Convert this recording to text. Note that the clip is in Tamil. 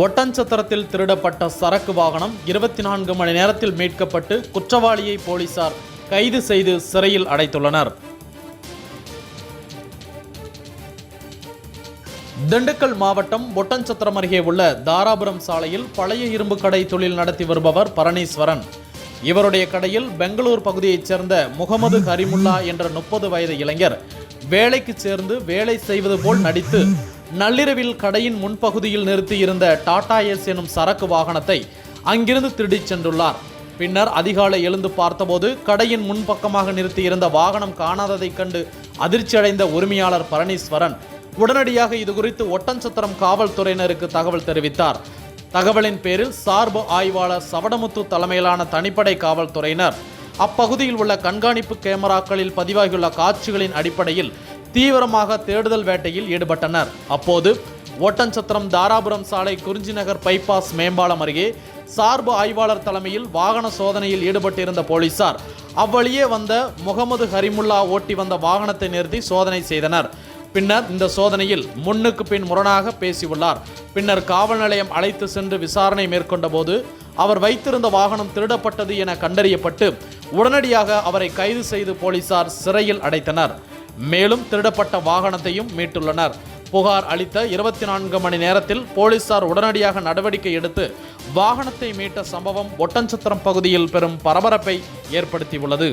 ஒட்டன்சத்திரத்தில் திருடப்பட்ட சரக்கு வாகனம் 24 மணி நேரத்தில் மீட்கப்பட்டு குற்றவாளியை போலீசார் கைது செய்து சிறையில் அடைத்துள்ளனர். திண்டுக்கல் மாவட்டம் ஒட்டன்சத்திரம் அருகே உள்ள தாராபுரம் சாலையில் பழைய இரும்பு கடை தொழில் நடத்தி வருபவர் பரணீஸ்வரன். இவருடைய கடையில் பெங்களூர் பகுதியைச் சேர்ந்த முகமது கரிமுல்லா என்ற 30 வயது இளைஞர் வேலைக்கு சேர்ந்து வேலை செய்வது போல் நடித்து நள்ளிரவில் கடையின் முன்பகுதியில் நிறுத்தியிருந்த டாடா எஸ் எனும் சரக்கு வாகனத்தை அங்கிருந்து திருடிச் சென்றுள்ளார். பின்னர் அதிகாலை எழுந்து பார்த்தபோது கடையின் முன்பக்கமாக நிறுத்தியிருந்த வாகனம் காணாததைக் கண்டு அதிர்ச்சியடைந்த உரிமையாளர் பரணீஸ்வரன் உடனடியாக இதுகுறித்து ஒட்டன்சத்திரம் காவல்துறையினருக்கு தகவல் தெரிவித்தார். தகவலின் பேரில் சார்பு ஆய்வாளர் சவடமுத்து தலைமையிலான தனிப்படை காவல்துறையினர் அப்பகுதியில் உள்ள கண்காணிப்பு கேமராக்களில் பதிவாகியுள்ள காட்சிகளின் அடிப்படையில் தீவிரமாக தேடுதல் வேட்டையில் ஈடுபட்டனர். அப்போது ஒட்டன்சத்திரம் தாராபுரம் சாலை குறிஞ்சி நகர் பைபாஸ் மேம்பாலம் அருகே சார்பு ஆய்வாளர் தலைமையில் வாகன சோதனையில் ஈடுபட்டிருந்த போலீசார் அவ்வழியே வந்த முகமது கரிமுல்லா ஓட்டி வந்த வாகனத்தை நிறுத்தி சோதனை செய்தனர். பின்னர் இந்த சோதனையில் முன்னுக்கு பின் முரணாக பேசியுள்ளார். பின்னர் காவல் நிலையம் அழைத்து சென்று விசாரணை மேற்கொண்ட போது அவர் வைத்திருந்த வாகனம் திருடப்பட்டது என கண்டறியப்பட்டு உடனடியாக அவரை கைது செய்து போலீசார் சிறையில் அடைத்தனர். மேலும் திருடப்பட்ட வாகனத்தையும் மீட்டுள்ளனர். புகார் அளித்த 24 மணி நேரத்தில் போலீசார் உடனடியாக நடவடிக்கை எடுத்து வாகனத்தை மீட்ட சம்பவம் ஒட்டன்சத்திரம் பகுதியில் பெரும் பரபரப்பை ஏற்படுத்தியுள்ளது.